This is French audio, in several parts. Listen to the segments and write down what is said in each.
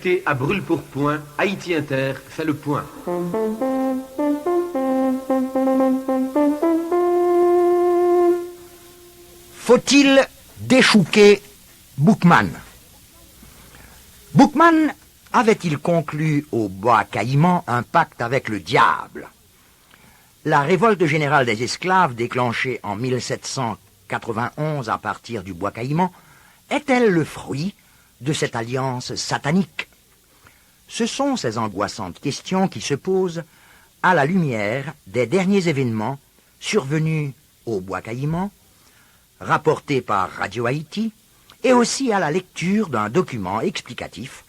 L'actualité à brûle-pourpoint, Haïti Inter fait le point. Faut-il déchouquer Boukman? Boukman avait-il conclu au Bois Caïman un pacte avec le diable? La révolte générale des esclaves déclenchée en 1791 à partir du Bois Caïman est-elle le fruit de cette alliance satanique? Ce sont ces angoissantes questions qui se posent à la lumière des derniers événements survenus au Bois Caïman, rapportés par Radio Haïti, et aussi à la lecture d'un document explicatif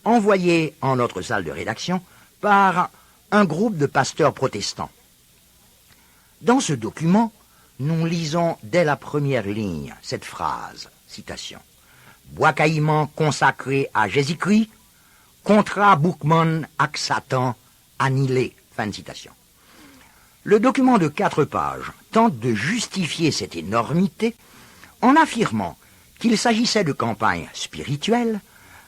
envoyé en notre salle de rédaction par un groupe de pasteurs protestants. Dans ce document, nous lisons dès la première ligne cette phrase, citation, « Bois Caïman consacré à Jésus-Christ, contrat Boukman ak Satan annihilé », fin de citation. Le document de 4 pages tente de justifier cette énormité en affirmant qu'il s'agissait de campagnes spirituelles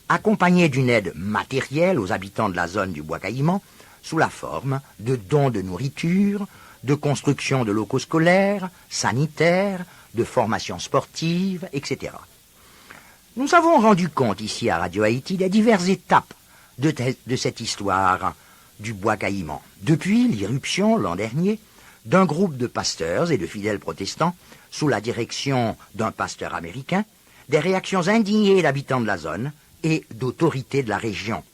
accompagnées d'une aide matérielle aux habitants de la zone du Bois Caïman sous la forme de dons de nourriture, de construction de locaux scolaires, sanitaires, de formation sportive, etc. Nous avons rendu compte ici à Radio Haïti des diverses étapes de cette histoire du Bois Caïman, depuis l'irruption l'an dernier d'un groupe de pasteurs et de fidèles protestants sous la direction d'un pasteur américain, des réactions indignées d'habitants de la zone et d'autorités de la région.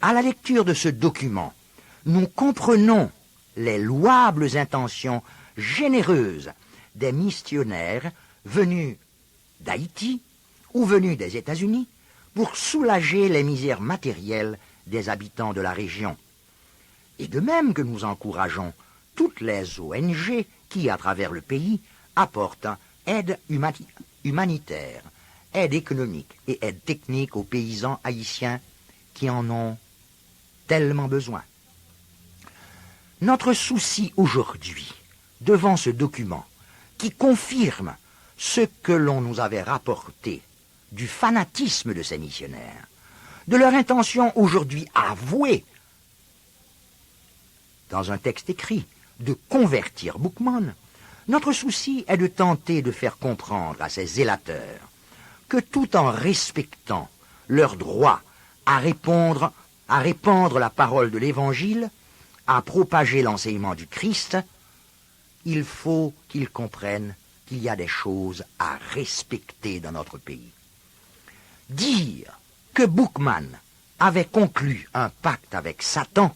À la lecture de ce document, nous comprenons les louables intentions généreuses des missionnaires venus d'Haïti ou venus des États-Unis pour soulager les misères matérielles des habitants de la région. Et de même que nous encourageons toutes les ONG qui, à travers le pays, apportent aide humanitaire, aide économique et aide technique aux paysans haïtiens qui en ont tellement besoin. Notre souci aujourd'hui, devant ce document, qui confirme ce que l'on nous avait rapporté du fanatisme de ces missionnaires, de leur intention aujourd'hui avouée, dans un texte écrit, de convertir Boukman, notre souci est de tenter de faire comprendre à ces zélateurs que tout en respectant leur droit à répandre la parole de l'Évangile, à propager l'enseignement du Christ, il faut qu'ils comprennent qu'il y a des choses à respecter dans notre pays. Dire que Boukman avait conclu un pacte avec Satan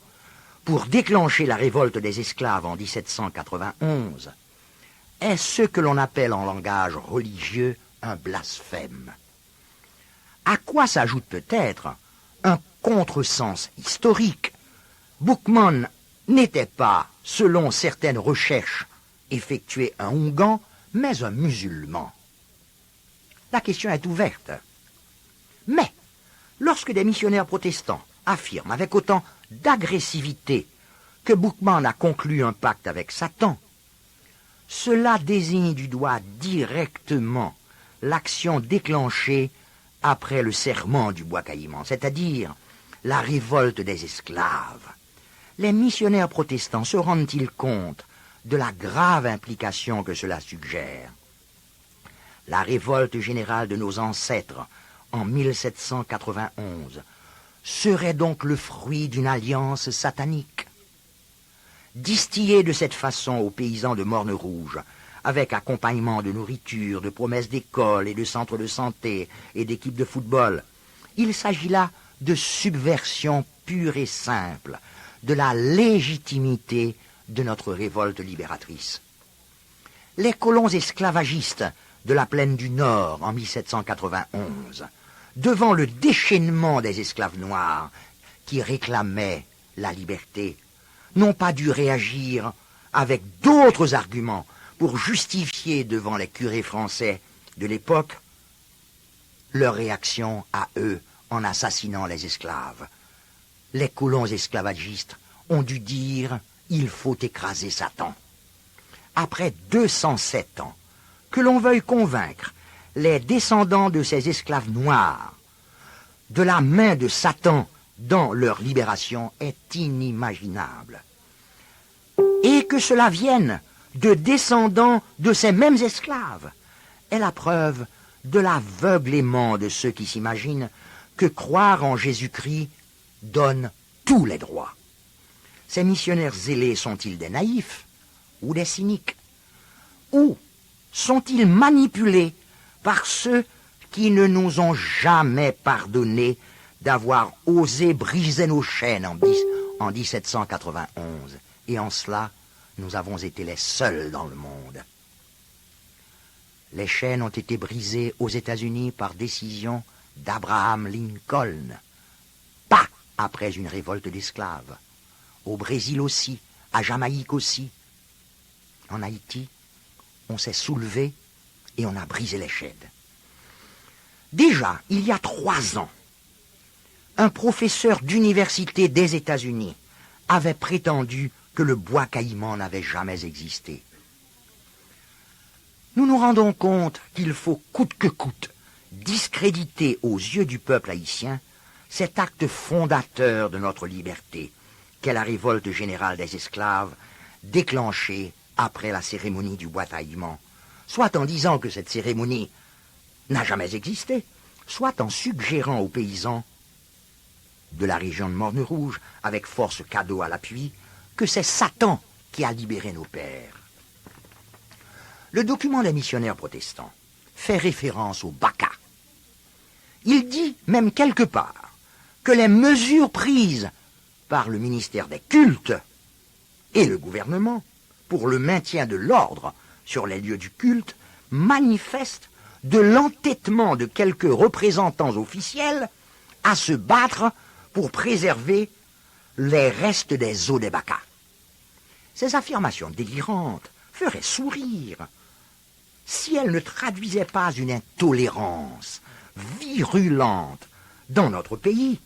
pour déclencher la révolte des esclaves en 1791 est ce que l'on appelle en langage religieux un blasphème. À quoi s'ajoute peut-être un contresens historique. Boukman n'était pas, selon certaines recherches effectuées un Ougan, mais un musulman. La question est ouverte. Mais, lorsque des missionnaires protestants affirment avec autant d'agressivité que Boukman a conclu un pacte avec Satan, cela désigne du doigt directement l'action déclenchée après le serment du Bois Caïman, c'est-à-dire la révolte des esclaves. Les missionnaires protestants se rendent-ils compte de la grave implication que cela suggère? La révolte générale de nos ancêtres en 1791 serait donc le fruit d'une alliance satanique. Distillée de cette façon aux paysans de Morne-Rouge, avec accompagnement de nourriture, de promesses d'écoles et de centres de santé et d'équipes de football, il s'agit là de subversion pure et simple de la légitimité de notre révolte libératrice. Les colons esclavagistes de la plaine du Nord en 1791, devant le déchaînement des esclaves noirs qui réclamaient la liberté, n'ont pas dû réagir avec d'autres arguments pour justifier devant les curés français de l'époque leur réaction à eux en assassinant les esclaves. Les colons esclavagistes ont dû dire « il faut écraser Satan ». Après 207 ans, que l'on veuille convaincre les descendants de ces esclaves noirs de la main de Satan dans leur libération est inimaginable. Et que cela vienne de descendants de ces mêmes esclaves est la preuve de l'aveuglement de ceux qui s'imaginent que croire en Jésus-Christ donne tous les droits. Ces missionnaires zélés sont-ils des naïfs ou des cyniques? Ou sont-ils manipulés par ceux qui ne nous ont jamais pardonné d'avoir osé briser nos chaînes en 1791? Et en cela, nous avons été les seuls dans le monde. Les chaînes ont été brisées aux États-Unis par décision d'Abraham Lincoln, pas après une révolte d'esclaves. Au Brésil aussi, à Jamaïque aussi. En Haïti, on s'est soulevé et on a brisé les chaînes. Déjà, il y a 3 ans, un professeur d'université des États-Unis avait prétendu que le bois caïman n'avait jamais existé. Nous nous rendons compte qu'il faut coûte que coûte discréditer aux yeux du peuple haïtien cet acte fondateur de notre liberté, qu'est la révolte générale des esclaves, déclenchée après la cérémonie du bois caïman, soit en disant que cette cérémonie n'a jamais existé, soit en suggérant aux paysans de la région de Morne-Rouge, avec force cadeau à l'appui, que c'est Satan qui a libéré nos pères. Le document des missionnaires protestants fait référence au Baka. Il dit même quelque part que les mesures prises par le ministère des cultes et le gouvernement pour le maintien de l'ordre sur les lieux du culte manifestent de l'entêtement de quelques représentants officiels à se battre pour préserver les restes des eaux des Baka. Ces affirmations délirantes feraient sourire si elles ne traduisaient pas une intolérance virulente dans notre pays,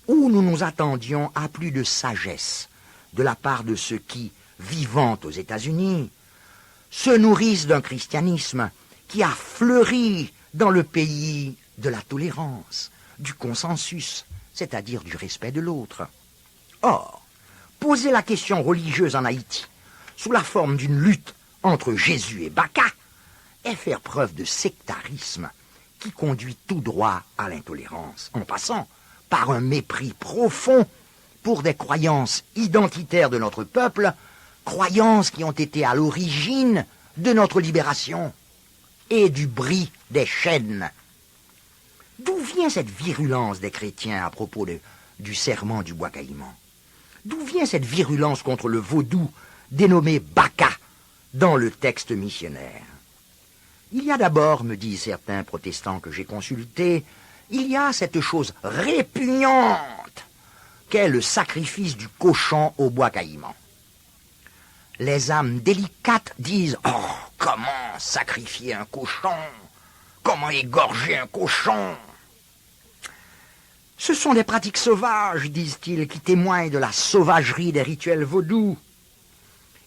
où nous nous attendions à plus de sagesse de la part de ceux qui, vivant aux États-Unis, se nourrissent d'un christianisme qui a fleuri dans le pays de la tolérance, du consensus, c'est-à-dire du respect de l'autre. Or, poser la question religieuse en Haïti sous la forme d'une lutte entre Jésus et Baka est faire preuve de sectarisme qui conduit tout droit à l'intolérance, en passant par un mépris profond pour des croyances identitaires de notre peuple, croyances qui ont été à l'origine de notre libération et du bris des chaînes. D'où vient cette virulence des chrétiens à propos du serment du bois caïman? D'où vient cette virulence contre le vaudou dénommé Baka dans le texte missionnaire? Il y a d'abord, me disent certains protestants que j'ai consultés, il y a cette chose répugnante qu'est le sacrifice du cochon au bois caïman. Les âmes délicates disent « Oh, comment sacrifier un cochon? Comment égorger un cochon ?» Ce sont des pratiques sauvages, disent-ils, qui témoignent de la sauvagerie des rituels vaudous.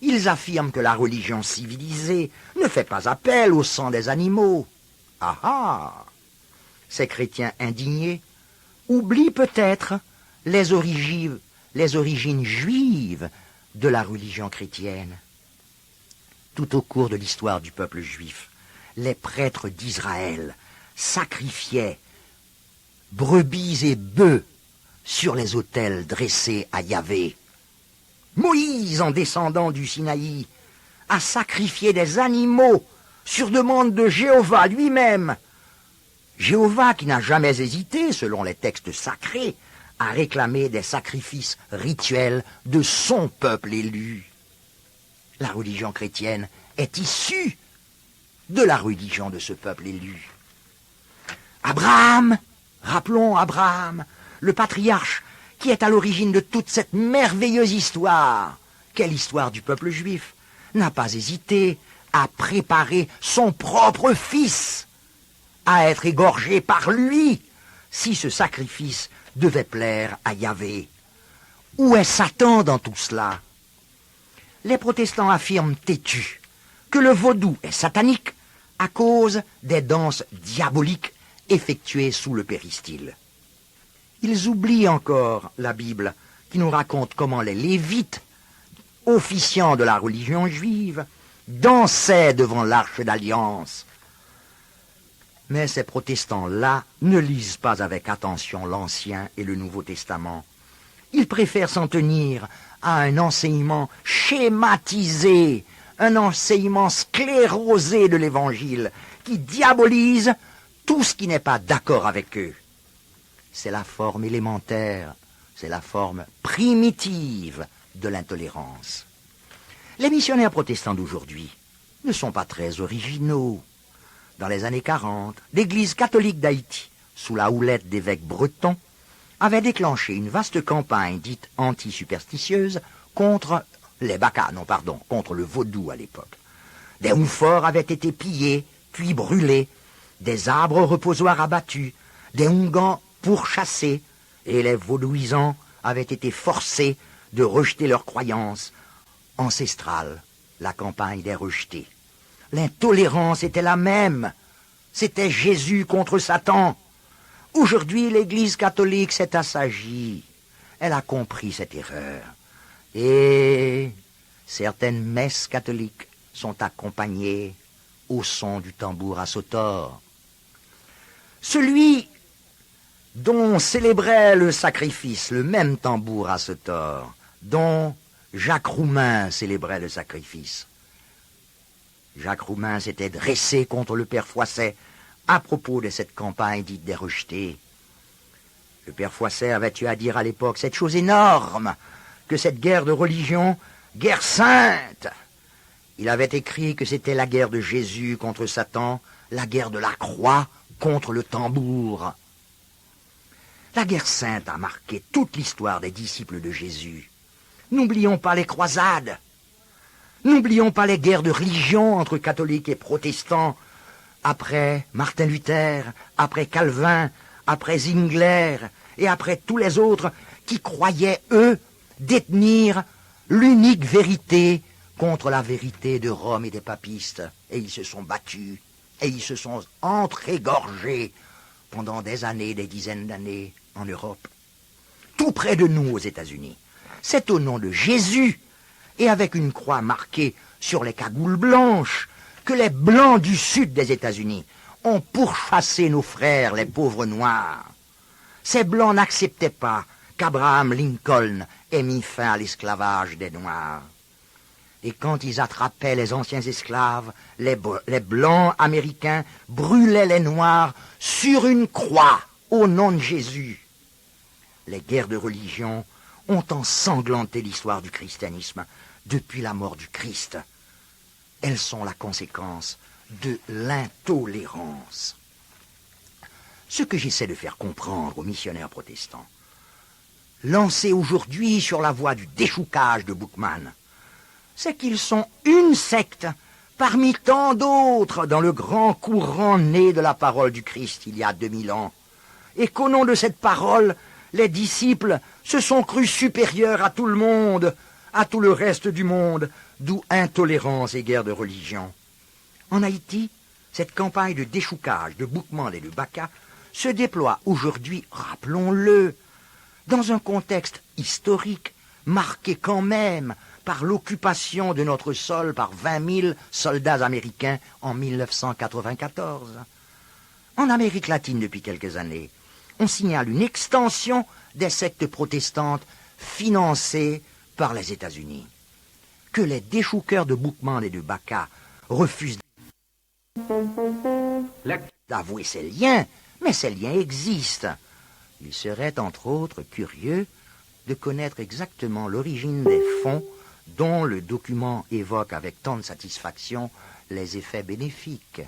Ils affirment que la religion civilisée ne fait pas appel au sang des animaux. Ah ah! Ces chrétiens indignés oublient peut-être les origines juives de la religion chrétienne. Tout au cours de l'histoire du peuple juif, les prêtres d'Israël sacrifiaient brebis et bœufs sur les autels dressés à Yahvé. Moïse, en descendant du Sinaï, a sacrifié des animaux sur demande de Jéhovah lui-même. Jéhovah qui n'a jamais hésité, selon les textes sacrés, à réclamer des sacrifices rituels de son peuple élu. La religion chrétienne est issue de la religion de ce peuple élu. Abraham, rappelons Abraham, le patriarche qui est à l'origine de toute cette merveilleuse histoire, qu'est l'histoire du peuple juif, n'a pas hésité à préparer son propre fils à être égorgé par lui si ce sacrifice devait plaire à Yahvé. Où est Satan dans tout cela? Les protestants affirment têtus que le vaudou est satanique à cause des danses diaboliques effectuées sous le péristyle. Ils oublient encore la Bible, qui nous raconte comment les Lévites, officiants de la religion juive, dansaient devant l'arche d'alliance. Mais ces protestants-là ne lisent pas avec attention l'Ancien et le Nouveau Testament. Ils préfèrent s'en tenir à un enseignement schématisé, un enseignement sclérosé de l'Évangile, qui diabolise tout ce qui n'est pas d'accord avec eux. C'est la forme élémentaire, c'est la forme primitive de l'intolérance. Les missionnaires protestants d'aujourd'hui ne sont pas très originaux. Dans les années 40, l'Église catholique d'Haïti, sous la houlette d'évêques bretons, avait déclenché une vaste campagne dite anti-superstitieuse contre contre le vaudou à l'époque. Des houx-forts avaient été pillés, puis brûlés, des arbres reposoirs abattus, des houngans pourchassés, et les vaudouisants avaient été forcés de rejeter leurs croyances ancestrales. La campagne des rejetés. L'intolérance était la même. C'était Jésus contre Satan. Aujourd'hui, l'Église catholique s'est assagie. Elle a compris cette erreur. Et certaines messes catholiques sont accompagnées au son du tambour à sautor. Celui dont célébrait le sacrifice, le même tambour à sautor, dont Jacques Roumain célébrait le sacrifice. Jacques Roumain s'était dressé contre le père Foisset à propos de cette campagne dite des rejetés. Le père Foisset avait eu à dire à l'époque cette chose énorme, que cette guerre de religion, guerre sainte. Il avait écrit que c'était la guerre de Jésus contre Satan, la guerre de la croix contre le tambour. La guerre sainte a marqué toute l'histoire des disciples de Jésus. N'oublions pas les croisades. N'oublions pas les guerres de religion entre catholiques et protestants, après Martin Luther, après Calvin, après Zwingler et après tous les autres qui croyaient, eux, détenir l'unique vérité contre la vérité de Rome et des papistes. Et ils se sont battus, et ils se sont entr'égorgés pendant des années, des dizaines d'années en Europe. Tout près de nous aux États-Unis. C'est au nom de Jésus, et avec une croix marquée sur les cagoules blanches, que les Blancs du sud des États-Unis ont pourchassé nos frères, les pauvres Noirs. Ces Blancs n'acceptaient pas qu'Abraham Lincoln ait mis fin à l'esclavage des Noirs. Et quand ils attrapaient les anciens esclaves, les Blancs américains brûlaient les Noirs sur une croix au nom de Jésus. Les guerres de religion ont ensanglanté l'histoire du christianisme depuis la mort du Christ. Elles sont la conséquence de l'intolérance. Ce que j'essaie de faire comprendre aux missionnaires protestants, lancés aujourd'hui sur la voie du déchoucage de Boukman, c'est qu'ils sont une secte parmi tant d'autres dans le grand courant né de la parole du Christ il y a 2000 ans, et qu'au nom de cette parole, les disciples se sont crus supérieurs à tout le monde, à tout le reste du monde, d'où intolérance et guerre de religion. En Haïti, cette campagne de déchoucage de Boukman et de Baka se déploie aujourd'hui, rappelons-le, dans un contexte historique marqué quand même par l'occupation de notre sol par 20 000 soldats américains en 1994. En Amérique latine depuis quelques années, on signale une extension des sectes protestantes financées par les États-Unis. Que les déchouqueurs de Boukman et de Baka refusent d'avouer ces liens, mais ces liens existent. Il serait entre autres curieux de connaître exactement l'origine des fonds dont le document évoque avec tant de satisfaction les effets bénéfiques.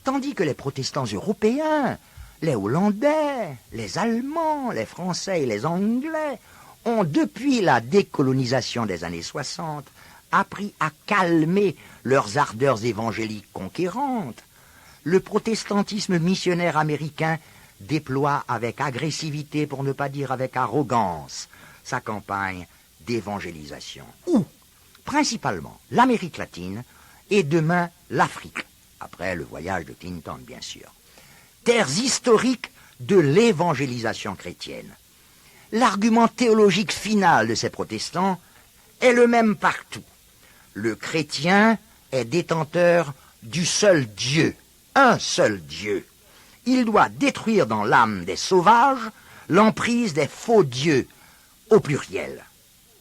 Tandis que les protestants européens, les Hollandais, les Allemands, les Français et les Anglais ont, depuis la décolonisation des années 60, appris à calmer leurs ardeurs évangéliques conquérantes, le protestantisme missionnaire américain déploie avec agressivité, pour ne pas dire avec arrogance, sa campagne d'évangélisation. Où, principalement, l'Amérique latine et demain l'Afrique, après le voyage de Clinton, bien sûr. Terres historiques de l'évangélisation chrétienne. L'argument théologique final de ces protestants est le même partout. Le chrétien est détenteur du seul Dieu, un seul Dieu. Il doit détruire dans l'âme des sauvages l'emprise des faux dieux, au pluriel.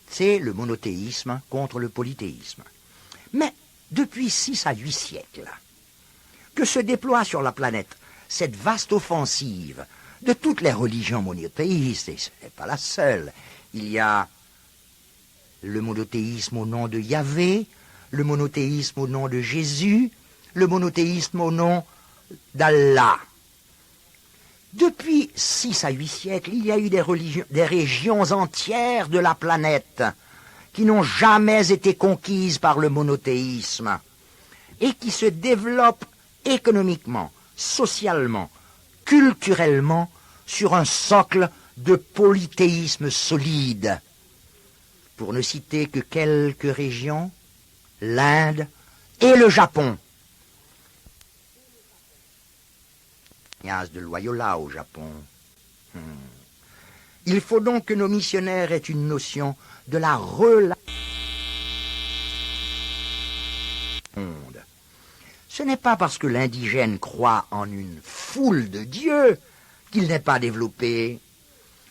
C'est le monothéisme contre le polythéisme. Mais depuis 6 à 8 siècles, que se déploie sur la planète cette vaste offensive de toutes les religions monothéistes, et ce n'est pas la seule. Il y a le monothéisme au nom de Yahvé, le monothéisme au nom de Jésus, le monothéisme au nom d'Allah. Depuis 6 à 8 siècles, il y a eu des régions entières de la planète qui n'ont jamais été conquises par le monothéisme et qui se développent économiquement, socialement, culturellement sur un socle de polythéisme solide. Pour ne citer que quelques régions, l'Inde et le Japon. Ignace de Loyola au Japon. Il faut donc que nos missionnaires aient une notion de la relation. Ce n'est pas parce que l'indigène croit en une foule de dieux qu'il n'est pas développé.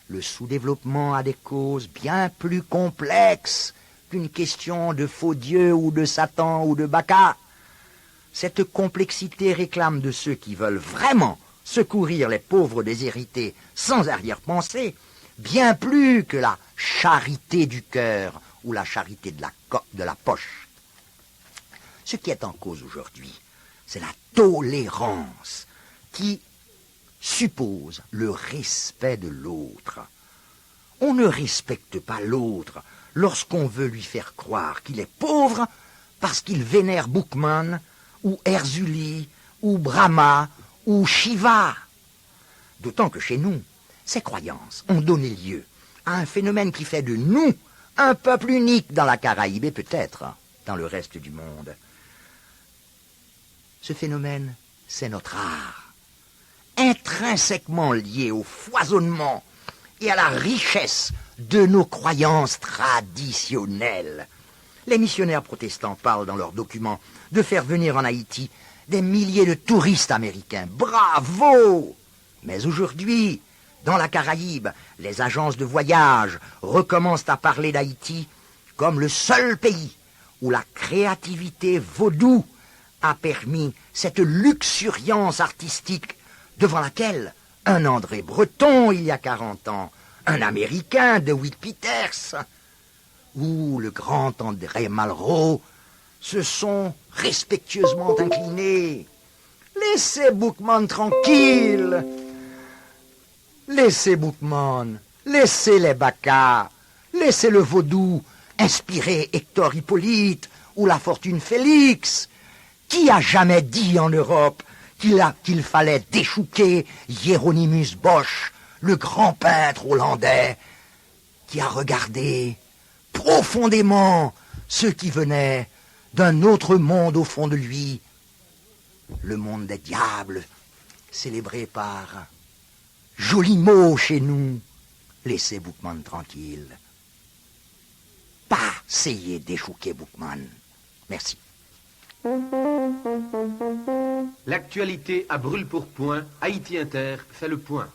Le sous-développement a des causes bien plus complexes qu'une question de faux dieux ou de Satan ou de Baccha. Cette complexité réclame de ceux qui veulent vraiment secourir les pauvres déshérités sans arrière-pensée, bien plus que la charité du cœur ou la charité de la poche. Ce qui est en cause aujourd'hui, c'est la tolérance qui suppose le respect de l'autre. On ne respecte pas l'autre lorsqu'on veut lui faire croire qu'il est pauvre parce qu'il vénère Boukman ou Erzuli ou Brahma ou Shiva. D'autant que chez nous, ces croyances ont donné lieu à un phénomène qui fait de nous un peuple unique dans la Caraïbe et peut-être dans le reste du monde. Ce phénomène, c'est notre art, intrinsèquement lié au foisonnement et à la richesse de nos croyances traditionnelles. Les missionnaires protestants parlent dans leurs documents de faire venir en Haïti des milliers de touristes américains. Bravo! Mais aujourd'hui, dans la Caraïbe, les agences de voyage recommencent à parler d'Haïti comme le seul pays où la créativité vaudou a permis cette luxuriance artistique devant laquelle un André Breton, il y a 40 ans, un Américain, DeWitt Peters, ou le grand André Malraux se sont respectueusement inclinés. Laissez Boukman tranquille. Laissez Boukman, laissez les Baccha, laissez le vaudou inspirer Hector Hippolyte ou la fortune Félix. Qui a jamais dit en Europe qu'il fallait déchouquer Hieronymus Bosch, le grand peintre hollandais, qui a regardé profondément ceux qui venaient d'un autre monde au fond de lui, le monde des diables, célébré par joli mot chez nous, laissez Boukman tranquille. Pas essayer d'échouquer Boukman. Merci. L'actualité à brûle-pourpoint, Haïti Inter fait le point.